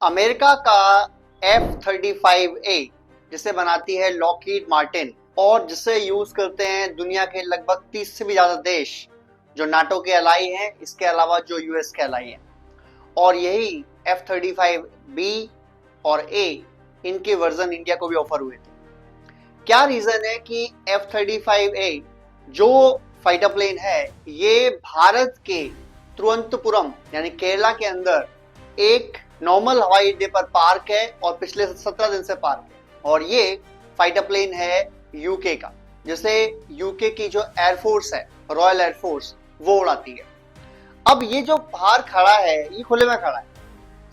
America का F-35A जिसे बनाती है लॉकहीड मार्टिन और जिसे यूज करते हैं दुनिया के लगभग 30 से भी ज्यादा देश जो नाटो के अलाई हैं, इसके अलावा जो यूएस के अलाई हैं। और यही F-35B और A इनके वर्जन इंडिया को भी ऑफर हुए थे। क्या रीजन है कि F-35A जो फाइटर प्लेन है ये भारत के तिरुवनंतपुरम यानी केरला के अंदर एक नॉर्मल हवाई अड्डे पर पार्क है और पिछले 17 दिन से पार्क है। और ये फाइटर प्लेन है यूके का, जिसे यूके की जो एयरफोर्स है, रॉयल एयरफोर्स, वो उड़ाती है। अब ये जो बाहर खड़ा है ये खुले में खड़ा है।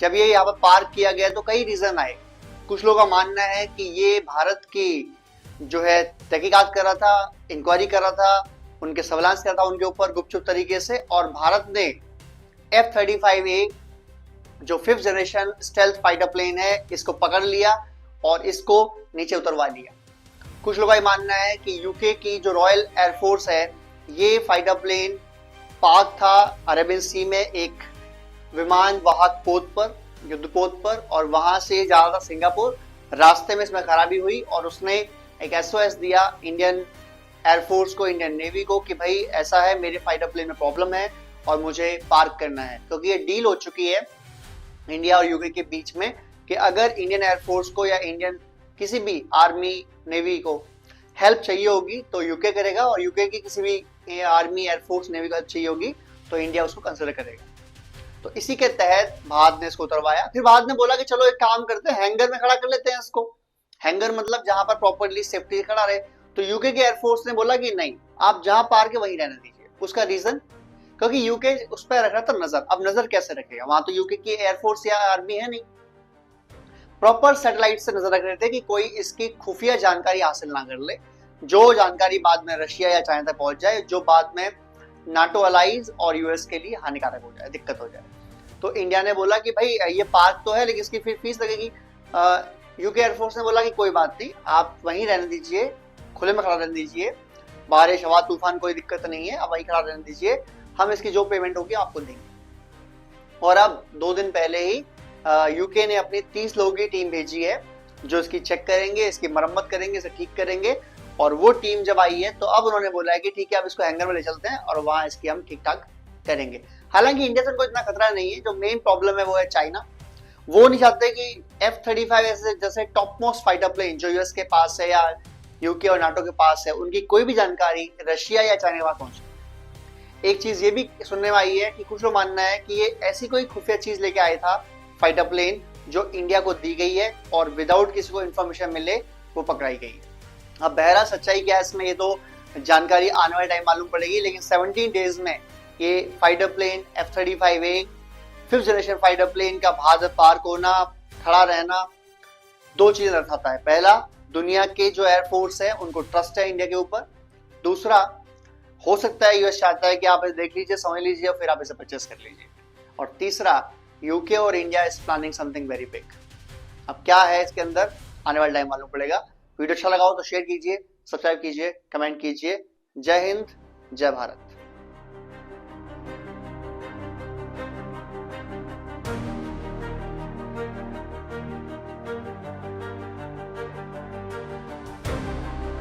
जब ये यहाँ पर पार्क किया गया तो कई रीजन आए। कुछ लोगों का मानना है कि ये भारत की जो है तहकीकात कर रहा था, इंक्वायरी कर रहा था, उनके सर्विलांस कर रहा था उनके ऊपर गुपचुप तरीके से, और भारत ने F-35A जो 5th generation stealth fighter plane है इसको पकड़ लिया और इसको नीचे उतरवा लिया। कुछ लोगों का मानना है कि यूके की जो रॉयल एयरफोर्स है ये फाइटर प्लेन पार्क था अरेबियन सी में एक विमान वाहक पोत पर, युद्धपोत पर, और वहां से जा रहा था सिंगापुर। रास्ते में इसमें खराबी हुई और उसने एक SOS दिया इंडियन एयरफोर्स को, इंडियन नेवी को, कि भाई ऐसा है मेरे फाइटर प्लेन में प्रॉब्लम है और मुझे पार्क करना है। क्योंकि ये डील हो चुकी है इंडिया और यूके के बीच में कि अगर इंडियन एयरफोर्स को या इंडियन किसी भी आर्मी नेवी को हेल्प चाहिए होगी तो यूके करेगा, और यूके की किसी भी आर्मी एयरफोर्स नेवी को हेल्प चाहिए होगी तो इंडिया उसको कंसिडर करेगा। तो इसी के तहत भारत ने इसको उतरवाया। फिर भारत ने बोला कि चलो एक काम करते हैं, हैंगर में खड़ा कर लेते हैं इसको। हैंगर मतलब जहां पर प्रॉपरली सेफ्टी खड़ा रहे। तो यूके के एयरफोर्स ने बोला कि नहीं, आप जहां पार्क है वहीं रहने दीजिए। उसका रीजन, क्योंकि यूके उस पर रख रहा था नजर। अब नजर कैसे रखेगा, वहां तो यूके की एयरफोर्स या आर्मी है नहीं। प्रॉपर सैटेलाइट से नजर रख रहे थे कि कोई इसकी खुफिया जानकारी हासिल ना कर ले, जो जानकारी बाद में रशिया या चाइना तक पहुंच जाए, जो बाद में नाटो अलाइज और यूएस के लिए हानिकारक हो जाए, दिक्कत हो जाए। तो इंडिया ने बोला कि भाई ये पार्क तो है लेकिन इसकी फिर फीस लगेगी। यूके एयरफोर्स ने बोला कि कोई बात नहीं, आप वहीं रहने दीजिए, खुले में खड़ा रहने दीजिए, बारिश हवा तूफान कोई दिक्कत नहीं है, आप वहीं खड़ा रहने दीजिए, हम इसकी जो पेमेंट होगी आपको देंगे। और अब 2 दिन पहले ही यूके ने अपनी 30 लोगों की टीम भेजी है जो इसकी चेक करेंगे, इसकी मरम्मत करेंगे, इसे ठीक करेंगे। और वो टीम जब आई है तो अब उन्होंने बोला है कि ठीक है अब इसको हैंगर में ले चलते हैं और वहां इसकी हम ठीक ठाक करेंगे। हालांकि इंडिया से उनको इतना खतरा नहीं है। जो मेन प्रॉब्लम है वो है चाइना। वो नहीं चाहते कि F-35 जैसे टॉप मोस्ट फाइटर प्लेन जो यूएस के पास है या यूके और नाटो के पास है, उनकी कोई भी जानकारी रशिया या चाइना के पास पहुंचे। एक चीज ये भी सुनने में आई है कि कुछ लोग मानना है कि ये ऐसी कोई खुफिया चीज लेके आया था फाइटर प्लेन जो इंडिया को दी गई है और विदाउट किसी को इन्फॉर्मेशन मिले वो पकड़ाई गई है। अब बहरा सच्चाई क्या है इसमें, ये तो जानकारी आने वाले टाइम मालूम पड़ेगी। लेकिन 17 डेज में ये fighter plane F-35A 5th generation fighter plane का भारत पार्क होना, खड़ा रहना, 2 चीजें दर्शाता है। पहला, दुनिया के जो एयरफोर्स है उनको ट्रस्ट है इंडिया के ऊपर। दूसरा, हो सकता है यूएस चाहता है कि आप इसे देख लीजिए, समझ लीजिए और फिर आप इसे परचेस कर लीजिए। और तीसरा, यूके और India is planning something very big. अब क्या है इसके अंदर, आने वाले टाइम मालूम पड़ेगा। वीडियो अच्छा लगा हो तो शेयर कीजिए, सब्सक्राइब कीजिए, कमेंट कीजिए। जय हिंद, जय भारत।